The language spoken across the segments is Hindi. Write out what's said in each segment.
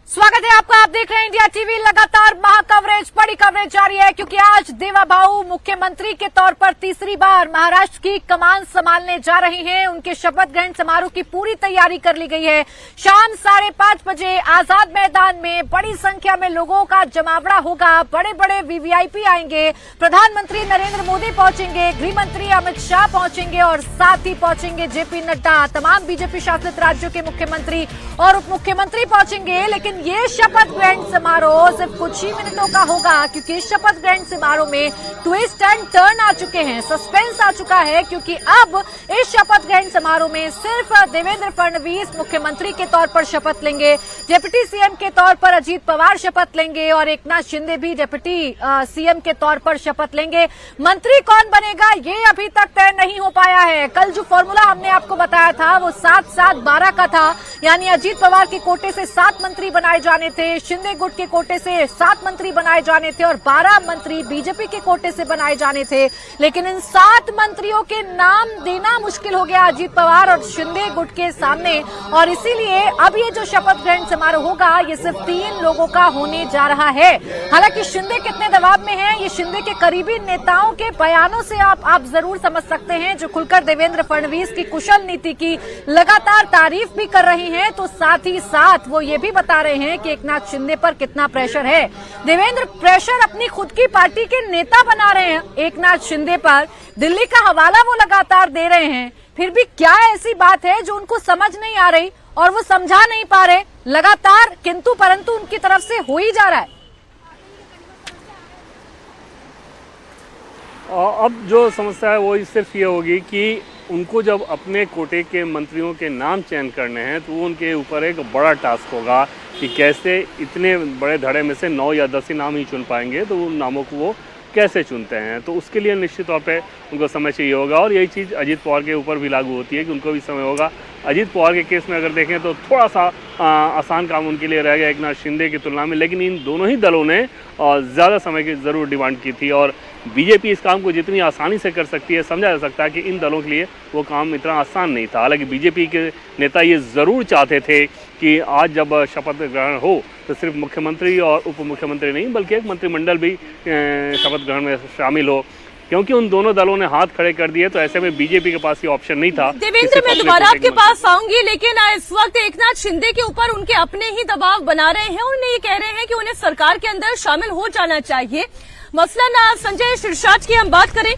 स्वागत है आपका। आप देख रहे हैं इंडिया टीवी। लगातार महाकवरेज, बड़ी कवरेज जारी है क्योंकि आज देवाभाऊ मुख्यमंत्री के तौर पर तीसरी बार महाराष्ट्र की कमान संभालने जा रही हैं। उनके शपथ ग्रहण समारोह की पूरी तैयारी कर ली गई है। शाम 5:30 बजे आजाद मैदान में बड़ी संख्या में लोगों का जमावड़ा होगा। बड़े बड़े वीवीआईपी आएंगे। प्रधानमंत्री नरेंद्र मोदी पहुंचेंगे, गृह मंत्री अमित शाह पहुंचेंगे और साथ ही पहुंचेंगे जेपी नड्डा। तमाम बीजेपी शासित राज्यों के मुख्यमंत्री और उप मुख्यमंत्री पहुंचेंगे। लेकिन ये शपथ ग्रहण समारोह सिर्फ कुछ ही मिनटों का होगा क्योंकि शपथ ग्रहण समारोह में ट्विस्ट एंड टर्न आ चुके हैं, सस्पेंस आ चुका है। क्योंकि अब इस शपथ ग्रहण समारोह में सिर्फ देवेंद्र फडणवीस मुख्यमंत्री के तौर पर शपथ लेंगे, डिप्टी सीएम के तौर पर अजीत पवार शपथ लेंगे और एकनाथ शिंदे भी डिप्टी सीएम के तौर पर शपथ लेंगे। मंत्री कौन बनेगा ये अभी तक तय नहीं हो पाया है। कल जो फॉर्मूला हमने आपको बताया था वो 7-7-12 का था, यानी अजीत पवार के कोटे से 7 मंत्री बनाए जाने थे, शिंदे गुट के कोटे से 7 मंत्री बनाए जाने थे और 12 मंत्री बीजेपी के कोटे से बनाए जाने थे। लेकिन इन 7 मंत्रियों के नाम देना मुश्किल हो गया अजीत पवार और शिंदे गुट के सामने, और इसीलिए अब ये जो शपथ ग्रहण समारोह होगा ये सिर्फ 3 लोगों का होने जा रहा है। हालांकि शिंदे कितने दबाव में हैं ये शिंदे के करीबी नेताओं के बयानों से आप जरूर समझ सकते हैं, जो खुलकर देवेंद्र फडणवीस की कुशल नीति की लगातार तारीफ भी कर रही हैं, तो साथ ही साथ वो ये भी बता रहे हैं कि एकनाथ शिंदे पर कितना प्रेशर है। देवेंद्र प्रेशर अपनी खुद की पार्टी के नेता बना रहे हैं एकनाथ शिंदे पर, दिल्ली का हवाला वो लगातार दे रहे हैं। फिर भी क्या ऐसी बात है जो उनको समझ नहीं आ रही और वो समझा नहीं पा रहे? लगातार किंतु परंतु उनकी तरफ से हो ही जा रहा है। अब जो समस्या है वो सिर्फ ये होगी कि उनको जब अपने कोटे के मंत्रियों के नाम चयन करने हैं तो उनके ऊपर एक बड़ा टास्क होगा कि कैसे इतने बड़े धड़े में से 9 या 10 ही नाम ही चुन पाएंगे, तो उन नामों को वो कैसे चुनते हैं। तो उसके लिए निश्चित तौर पे उनको समय चाहिए होगा और यही चीज़ अजीत पवार के ऊपर भी लागू होती है कि उनको भी समय होगा। अजीत पवार के केस में अगर देखें तो थोड़ा सा आसान काम उनके लिए रह गया एकनाथ शिंदे की तुलना में, लेकिन इन दोनों ही दलों ने ज़्यादा समय की ज़रूर डिमांड की थी और बीजेपी इस काम को जितनी आसानी से कर सकती है, समझा जा सकता है कि इन दलों के लिए वो काम इतना आसान नहीं था। हालांकि बीजेपी के नेता ये ज़रूर चाहते थे कि आज जब शपथ ग्रहण हो तो सिर्फ मुख्यमंत्री और उप मुख्यमंत्री नहीं बल्कि एक मंत्रिमंडल भी शपथ ग्रहण में शामिल हो, क्योंकि उन दोनों दलों ने हाथ खड़े कर दिए। तो ऐसे में बीजेपी के पास ये ऑप्शन नहीं था। देवेंद्र, मैं दोबारा आपके पास आऊंगी, लेकिन इस वक्त एकनाथ शिंदे के ऊपर उनके अपने ही दबाव बना रहे हैं। उन्हें ये कह रहे हैं कि उन्हें सरकार के अंदर शामिल हो जाना चाहिए। मसलन संजय शिरसाट की हम बात करें,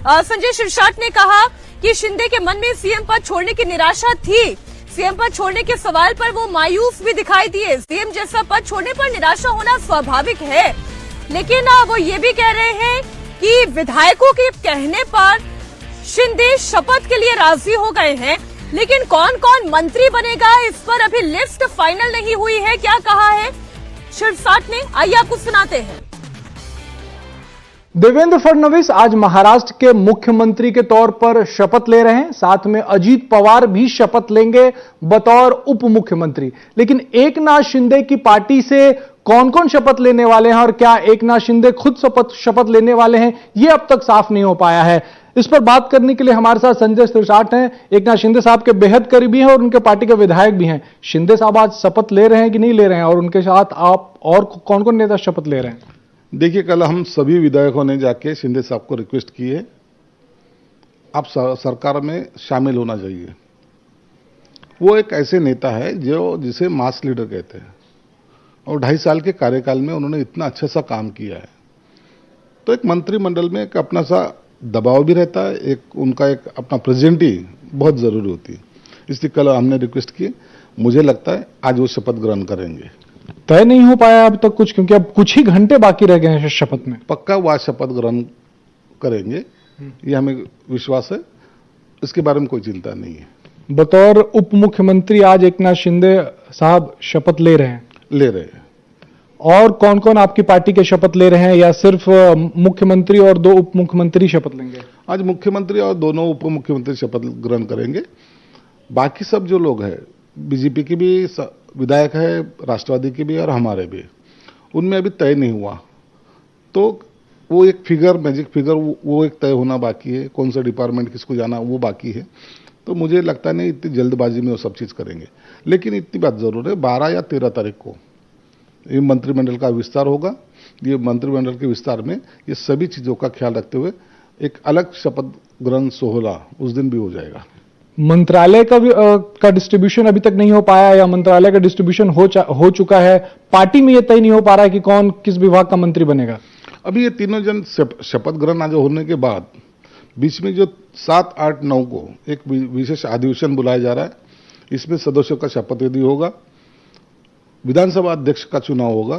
संजय शिरसाट ने कहा कि शिंदे के मन में सीएम पद छोड़ने की निराशा थी। सीएम पद छोड़ने के सवाल पर वो मायूस भी दिखाई दिए। सीएम जैसा पद छोड़ने पर निराशा होना स्वाभाविक है, लेकिन वो ये भी कह रहे हैं कि विधायकों के कहने पर शिंदे शपथ के लिए राजी हो गए हैं, लेकिन कौन कौन मंत्री बनेगा इस पर अभी लिस्ट फाइनल नहीं हुई है। क्या कहा है शिरसाट ने, आइए आपको सुनाते हैं। देवेंद्र फडणवीस आज महाराष्ट्र के मुख्यमंत्री के तौर पर शपथ ले रहे हैं। साथ में अजीत पवार भी शपथ लेंगे बतौर उप मुख्यमंत्री। लेकिन एकनाथ शिंदे की पार्टी से कौन कौन शपथ लेने वाले हैं और क्या एकनाथ शिंदे खुद शपथ लेने वाले हैं, यह अब तक साफ नहीं हो पाया है। इस पर बात करने के लिए हमारे साथ संजय शिरसाट हैं, एकनाथ शिंदे साहब के बेहद करीबी हैं और उनके पार्टी के विधायक भी हैं। शिंदे साहब आज शपथ ले रहे हैं कि नहीं ले रहे हैं, और उनके साथ आप और कौन कौन नेता शपथ ले रहे हैं? देखिए, कल हम सभी विधायकों ने जाके शिंदे साहब को रिक्वेस्ट की है, आप सरकार में शामिल होना चाहिए। वो एक ऐसे नेता है जिसे मास लीडर कहते हैं और 2.5 साल के कार्यकाल में उन्होंने इतना अच्छा सा काम किया है। तो एक मंत्रिमंडल में एक अपना सा दबाव भी रहता है, एक उनका एक अपना प्रेजेंटी बहुत ज़रूरी होती है। इसलिए कल हमने रिक्वेस्ट की। मुझे लगता है आज वो शपथ ग्रहण करेंगे। तय नहीं हो पाया अब तक कुछ, क्योंकि अब कुछ ही घंटे बाकी रह गए हैं शपथ में। पक्का वो आज शपथ ग्रहण करेंगे, ये हमें विश्वास है। इसके बारे में कोई चिंता नहीं है। बतौर उप मुख्यमंत्री आज एकनाथ शिंदे साहब शपथ ले रहे हैं। और कौन कौन आपकी पार्टी के शपथ ले रहे हैं, या सिर्फ मुख्यमंत्री और 2 उप मुख्यमंत्री शपथ लेंगे? आज मुख्यमंत्री और दोनों उप मुख्यमंत्री शपथ ग्रहण करेंगे। बाकी सब जो लोग हैं, बीजेपी की भी विधायक है, राष्ट्रवादी की भी और हमारे भी, उनमें अभी तय नहीं हुआ। तो वो एक फिगर, मैजिक फिगर, वो एक तय होना बाकी है। कौन सा डिपार्टमेंट किसको जाना वो बाकी है। तो मुझे लगता नहीं इतनी जल्दबाजी में वो सब चीज़ करेंगे। लेकिन इतनी बात जरूर है, 12 या 13 तारीख को ये मंत्रिमंडल का विस्तार होगा। ये मंत्रिमंडल के विस्तार में ये सभी चीज़ों का ख्याल रखते हुए एक अलग शपथ ग्रहण सोहला उस दिन भी हो जाएगा। मंत्रालय का डिस्ट्रीब्यूशन अभी तक नहीं हो पाया या मंत्रालय का डिस्ट्रीब्यूशन हो चुका है? पार्टी में यह तय नहीं हो पा रहा है कि कौन किस विभाग का मंत्री बनेगा? अभी ये तीनों जन शपथ ग्रहण आज होने के बाद बीच में जो 7, 8, 9 को एक विशेष अधिवेशन बुलाया जा रहा है। इसमें सदस्यों का शपथ विधि होगा, विधानसभा अध्यक्ष का चुनाव होगा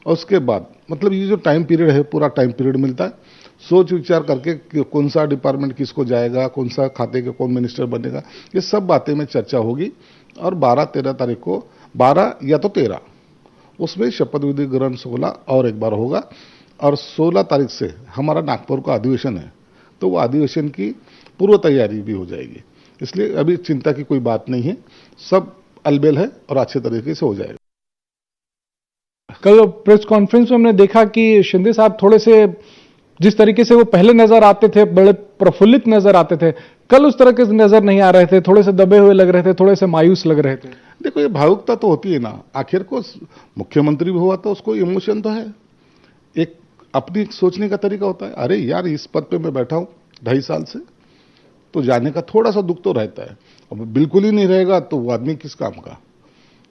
और उसके बाद मतलब ये जो टाइम पीरियड है पूरा टाइम पीरियड मिलता है सोच विचार करके कि कौन सा डिपार्टमेंट किसको जाएगा, कौन सा खाते के कौन मिनिस्टर बनेगा, ये सब बातें में चर्चा होगी। और 12-13 तारीख को 12 या तो 13 उसमें शपथ विधि ग्रहण 16 और एक बार होगा। और 16 तारीख से हमारा नागपुर का अधिवेशन है, तो वो अधिवेशन की पूर्व तैयारी भी हो जाएगी। इसलिए अभी चिंता की कोई बात नहीं है, सब अलबेल है और अच्छे तरीके से हो जाएगा। कल प्रेस कॉन्फ्रेंस में हमने देखा कि शिंदे साहब थोड़े से जिस तरीके से वो पहले नजर आते थे, बड़े प्रफुल्लित नजर आते थे, कल उस तरह के नजर नहीं आ रहे थे, थोड़े से दबे हुए लग रहे थे, थोड़े से मायूस लग रहे थे। देखो ये भावुकता तो होती है ना, आखिर को मुख्यमंत्री भी हुआ तो उसको इमोशन तो है, एक अपनी सोचने का तरीका होता है। अरे यार इस पद पे मैं बैठा हूं 2.5 साल से, तो जाने का थोड़ा सा दुख तो रहता है। अब बिल्कुल ही नहीं रहेगा तो वो आदमी किस काम का।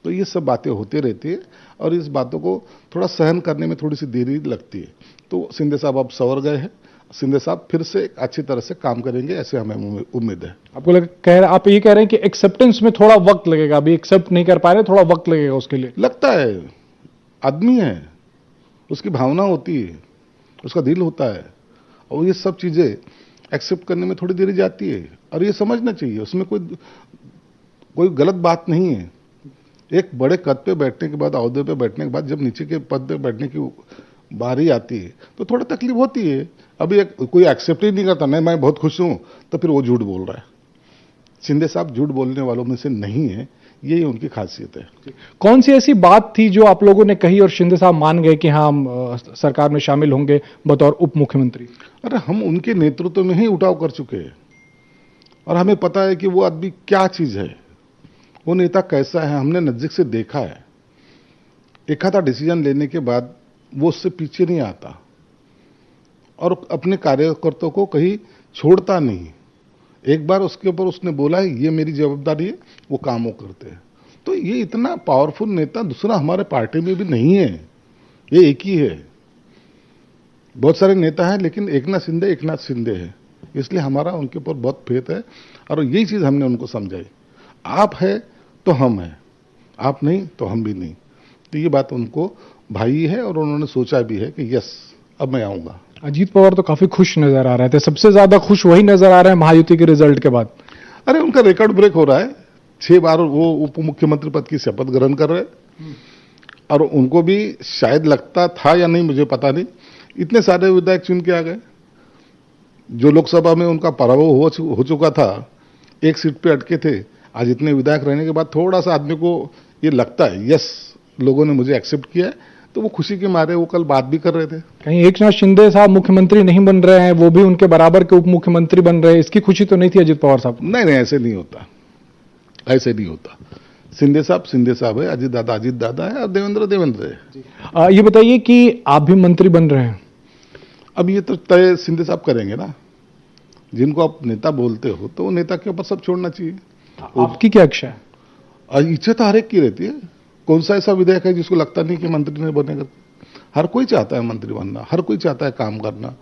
तो ये सब बातें होती रहती है और इस बातों को थोड़ा सहन करने में थोड़ी सी देरी लगती है। तो शिंदे साहब अब संवर गए हैं, शिंदे साहब फिर से अच्छी तरह से काम करेंगे ऐसे हमें उम्मीद है। आप ये कह रहे हैं कि एक्सेप्टेंस में थोड़ा वक्त लगेगा, अभी एक्सेप्ट नहीं कर पा रहे, थोड़ा वक्त लगेगा उसके लिए? लगता है, आदमी है, उसकी भावना होती है, उसका दिल होता है और ये सब चीजें एक्सेप्ट करने में थोड़ी देरी जाती है और ये समझना चाहिए, उसमें कोई गलत बात नहीं है। एक बड़े कद पे बैठने के बाद, अहदे पे बैठने के बाद जब नीचे के पद पे बैठने की बारी आती है तो थोड़ा तकलीफ होती है। अभी कोई एक्सेप्ट ही नहीं करता, नहीं मैं बहुत खुश हूं, तो फिर वो झूठ बोल रहा है। शिंदे साहब झूठ बोलने वालों में से नहीं है, यही उनकी खासियत है। कौन सी ऐसी बात थी जो आप लोगों ने कही और शिंदे साहब मान गए कि हाँ हम सरकार में शामिल होंगे बतौर उप मुख्यमंत्री? अरे हम उनके नेतृत्व में ही उठाव कर चुके हैं और हमें पता है कि वो आदमी क्या चीज है, वो नेता कैसा है, हमने नजदीक से देखा है। एक आधा डिसीजन लेने के बाद वो उससे पीछे नहीं आता और अपने कार्यकर्ताओं को कहीं छोड़ता नहीं। एक बार उसके ऊपर उसने बोला है ये मेरी जवाबदारी है, वो काम वो करते हैं। तो ये इतना पावरफुल नेता दूसरा हमारे पार्टी में भी नहीं है, ये एक ही है। बहुत सारे नेता हैं लेकिन एक नाथ शिंदे है, इसलिए हमारा उनके ऊपर बहुत फेथ है और यही चीज हमने उनको समझाई। आप है तो हम हैं, आप नहीं तो हम भी नहीं। तो ये बात उनको भाई है और उन्होंने सोचा भी है कि यस अब मैं आऊंगा। अजीत पवार तो काफी खुश नजर आ रहे थे, सबसे ज्यादा खुश वही नजर आ रहे हैं महायुति के रिजल्ट के बाद। अरे उनका रिकॉर्ड ब्रेक हो रहा है, 6 बार वो उप मुख्यमंत्री पद की शपथ ग्रहण कर रहे हैं और उनको भी शायद लगता था या नहीं मुझे पता नहीं, इतने सारे विधायक चुन के आ गए। जो लोकसभा में उनका पराभव हो चुका था, एक सीट पे अटके थे, आज इतने विधायक रहने के बाद थोड़ा सा आदमी को ये लगता है यस लोगों ने मुझे एक्सेप्ट किया है, तो वो खुशी के मारे वो कल बात भी कर रहे थे। कहीं एकनाथ शिंदे साहब मुख्यमंत्री नहीं बन रहे हैं, वो भी उनके बराबर के उप मुख्यमंत्री बन रहे हैं, इसकी खुशी तो नहीं थी अजीत पवार साहब? नहीं ऐसे नहीं होता, ऐसे नहीं होता। शिंदे साहब है, अजीत दादा है और देवेंद्र है। ये बताइए कि आप भी मंत्री बन रहे हैं, अब ये तो तय शिंदे साहब करेंगे ना। जिनको आप नेता बोलते हो तो वो नेता के ऊपर सब छोड़ना चाहिए। आपकी क्या इच्छा है? इच्छा तो हर एक की रहती है, कौन सा ऐसा विधायक है जिसको लगता नहीं कि मंत्री नहीं बनेगा? हर कोई चाहता है मंत्री बनना, हर कोई चाहता है काम करना,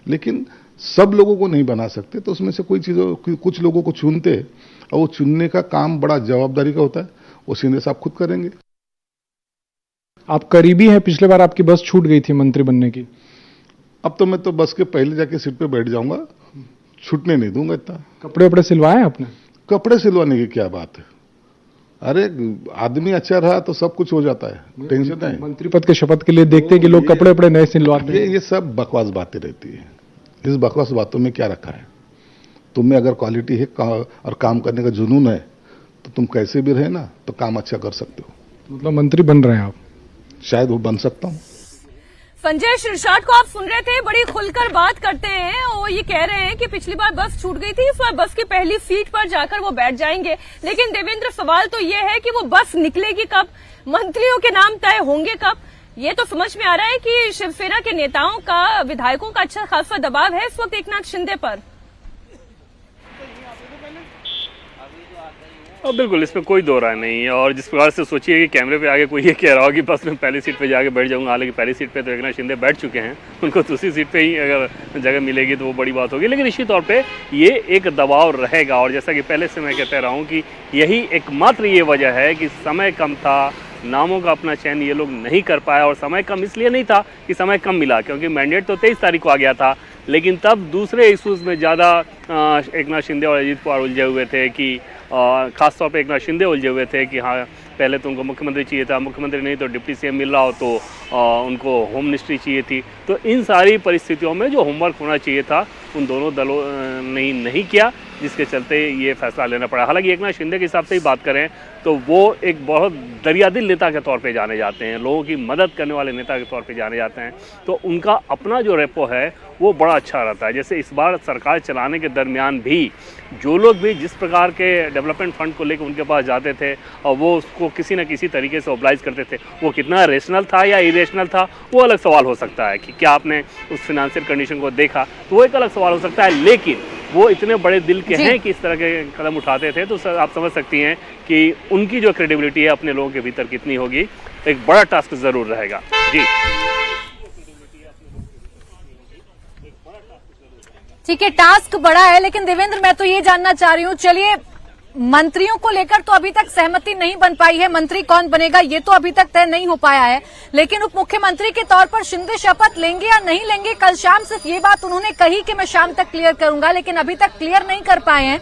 लेकिन सब लोगों को नहीं बना सकते। तो उसमें से कुछ लोगों को चुनते और वो चुनने का काम बड़ा जवाबदारी का होता है, वो शिंदे साहब खुद करेंगे। आप करीबी हैं, पिछले बार आपकी बस छूट गई थी मंत्री बनने की। अब तो मैं तो बस के पहले जाके सीट पे बैठ जाऊंगा, छूटने नहीं दूंगा इतना। कपड़े वपड़े सिलवाए आपने? कपड़े सिलवाने की क्या बात है, अरे आदमी अच्छा रहा तो सब कुछ हो जाता है, टेंशन है। मंत्री पद के शपथ के लिए देखते हैं कि लोग कपड़े वपड़े नए सिलवाते हैं। ये सब बकवास बातें रहती है। इस बकवास बातों में क्या रखा है? तुम्हें अगर क्वालिटी है और काम करने का जुनून है तो तुम कैसे भी रहे ना तो काम अच्छा कर सकते हो। मतलब मंत्री बन रहे हैं आप? शायद वो बन सकता हूं। संजय शिरसाट को आप सुन रहे थे, बड़ी खुलकर बात करते हैं। वो ये कह रहे हैं कि पिछली बार बस छूट गई थी, इस बार बस की पहली सीट पर जाकर वो बैठ जाएंगे। लेकिन देवेंद्र, सवाल तो ये है कि वो बस निकलेगी कब, मंत्रियों के नाम तय होंगे कब? ये तो समझ में आ रहा है कि शिवसेना के नेताओं का, विधायकों का अच्छा खासा दबाव है इस वक्त एकनाथ शिंदे पर। और बिल्कुल इसमें कोई दो राय नहीं है। और जिस प्रकार से सोचिए कि कैमरे पे आगे कोई ये कह रहा हो कि बस मैं पहली सीट पे जाके बैठ जाऊंगा, हालांकि पहली सीट पे तो एकनाथ शिंदे बैठ चुके हैं, उनको दूसरी सीट पे ही अगर जगह मिलेगी तो वो बड़ी बात होगी। लेकिन निश्चित तौर पे ये एक दबाव रहेगा। और जैसा कि पहले से मैं कहता रहा हूँ कि यही एकमात्र ये वजह है कि समय कम था, नामों का अपना चयन ये लोग नहीं कर पाया। और समय कम इसलिए नहीं था कि समय कम मिला, क्योंकि मैंडेट तो 23 तारीख को आ गया था, लेकिन तब दूसरे इशूज़ में ज़्यादा एकनाथ शिंदे और अजीत पवार उलझे हुए थे कि खासतौर पे एकनाथ शिंदे उलझे हुए थे कि हाँ, पहले तो उनको मुख्यमंत्री चाहिए था, मुख्यमंत्री नहीं तो डिप्टी सीएम मिल रहा हो तो उनको होम मिनिस्ट्री चाहिए थी। तो इन सारी परिस्थितियों में जो होमवर्क होना चाहिए था उन दोनों दलों ने नहीं किया, जिसके चलते ये फैसला लेना पड़ा। हालांकि एकनाथ शिंदे के हिसाब से ही बात करें तो वो एक बहुत दरियादिल नेता के तौर पे जाने जाते हैं, लोगों की मदद करने वाले नेता के तौर पे जाने जाते हैं। तो उनका अपना जो रेपो है वो बड़ा अच्छा रहता है। जैसे इस बार सरकार चलाने के दरमियान भी जो लोग भी जिस प्रकार के डेवलपमेंट फंड को लेकर उनके पास जाते थे और वो उसको किसी न किसी तरीके से ओब्लाइज करते थे, वो कितना रेशनल था या इरेशनल था वो अलग सवाल हो सकता है कि क्या आपने उस फिनेंशियल कंडीशन को देखा, तो वो एक अलग सवाल हो सकता है। लेकिन वो इतने बड़े दिल के हैं कि इस तरह के कदम उठाते थे, तो आप समझ सकती हैं कि उनकी जो क्रेडिबिलिटी है अपने लोगों के भीतर कितनी होगी। एक बड़ा टास्क जरूर रहेगा। जी ठीक है, टास्क बड़ा है। लेकिन देवेंद्र, मैं तो ये जानना चाह रही हूँ, चलिए मंत्रियों को लेकर तो अभी तक सहमति नहीं बन पाई है, मंत्री कौन बनेगा ये तो अभी तक तय नहीं हो पाया है, लेकिन उप मुख्यमंत्री के तौर पर शिंदे शपथ लेंगे या नहीं लेंगे? कल शाम सिर्फ ये बात उन्होंने कही कि मैं शाम तक क्लियर करूंगा, लेकिन अभी तक क्लियर नहीं कर पाए हैं,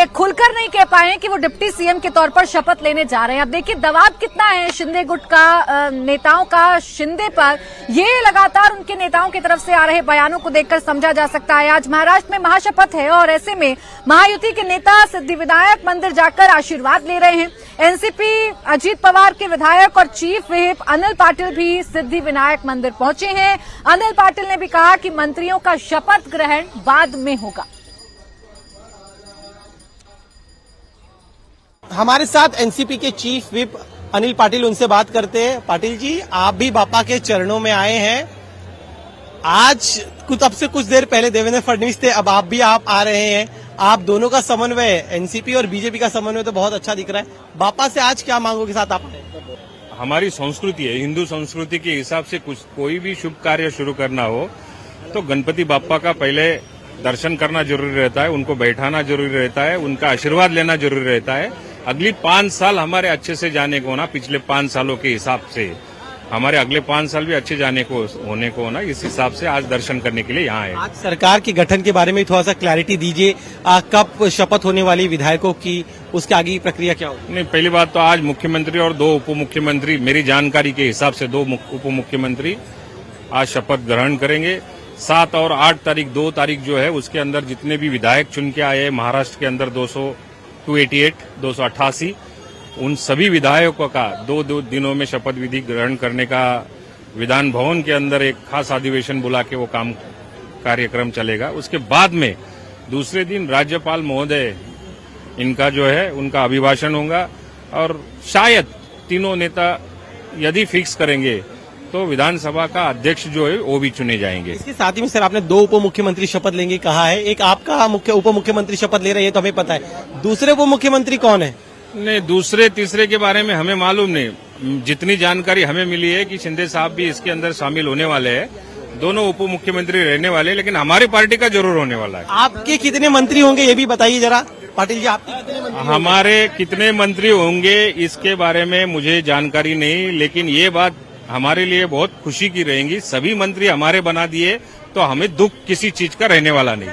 खुलकर नहीं कह पाए हैं कि वो डिप्टी सीएम के तौर पर शपथ लेने जा रहे हैं। अब देखिए दबाव कितना है शिंदे गुट का, नेताओं का शिंदे पर, ये लगातार उनके नेताओं की तरफ से आ रहे बयानों को देखकर समझा जा सकता है। आज महाराष्ट्र में महाशपथ है और ऐसे में महायुति के नेता सिद्धिविनायक मंदिर जाकर आशीर्वाद ले रहे हैं। एनसीपी अजीत पवार के विधायक और चीफ व्हिप अनिल पाटिल भी सिद्धिविनायक मंदिर पहुंचे हैं। अनिल पाटिल ने भी कहा कि मंत्रियों का शपथ ग्रहण बाद में होगा। हमारे साथ एनसीपी के चीफ व्हिप अनिल पाटिल, उनसे बात करते हैं। पाटिल जी, आप भी बापा के चरणों में आए हैं। आज अब से कुछ देर पहले देवेंद्र फडणवीस थे, अब आप भी आ रहे हैं। आप दोनों का समन्वय, एनसीपी और बीजेपी का समन्वय तो बहुत अच्छा दिख रहा है। बापा से आज क्या मांगों के साथ आप? हमारी संस्कृति है, हिंदू संस्कृति के हिसाब से कोई भी शुभ कार्य शुरू करना हो तो गणपति बापा का पहले दर्शन करना जरूरी रहता है, उनको बैठाना जरूरी रहता है, उनका आशीर्वाद लेना जरूरी रहता है। अगली 5 साल हमारे अच्छे से जाने को ना, पिछले 5 सालों के हिसाब से हमारे अगले 5 साल भी अच्छे जाने को होने को ना, इस हिसाब से आज दर्शन करने के लिए यहाँ आए। आज सरकार के गठन के बारे में थोड़ा सा क्लैरिटी दीजिए, कब शपथ होने वाली विधायकों की, उसके आगे की प्रक्रिया क्या होगी? नहीं, पहली बात तो आज मुख्यमंत्री और 2 उप मुख्यमंत्री, मेरी जानकारी के हिसाब से 2 उप मुख्यमंत्री आज शपथ ग्रहण करेंगे। 7 और 8 तारीख, 2 तारीख जो है उसके अंदर जितने भी विधायक चुन के आए हैं महाराष्ट्र के अंदर 288 उन सभी विधायकों का 2 दिनों में शपथ विधि ग्रहण करने का विधान भवन के अंदर एक खास अधिवेशन बुला के वो कार्यक्रम चलेगा। उसके बाद में दूसरे दिन राज्यपाल महोदय इनका जो है उनका अभिभाषण होगा और शायद तीनों नेता यदि फिक्स करेंगे तो विधानसभा का अध्यक्ष जो है वो भी चुने जाएंगे। इसके साथ ही में सर, आपने 2 उप मुख्यमंत्री शपथ लेंगे कहा है, एक आपका उप मुख्यमंत्री शपथ ले रहे हैं, तो हमें पता है। दूसरे उप मुख्यमंत्री कौन है? नहीं, दूसरे तीसरे के बारे में हमें मालूम नहीं। जितनी जानकारी हमें मिली है कि शिंदे साहब भी इसके अंदर शामिल होने वाले हैं, दोनों उप मुख्यमंत्री रहने वाले, लेकिन हमारी पार्टी का जरूर होने वाला है। आपके कितने मंत्री होंगे ये भी बताइए जरा पाटिल जी, आपके कितने मंत्री? हमारे कितने मंत्री होंगे इसके बारे में मुझे जानकारी नहीं, लेकिन ये बात हमारे लिए बहुत खुशी की रहेगी। सभी मंत्री हमारे बना दिए तो हमें दुख किसी चीज का रहने वाला नहीं।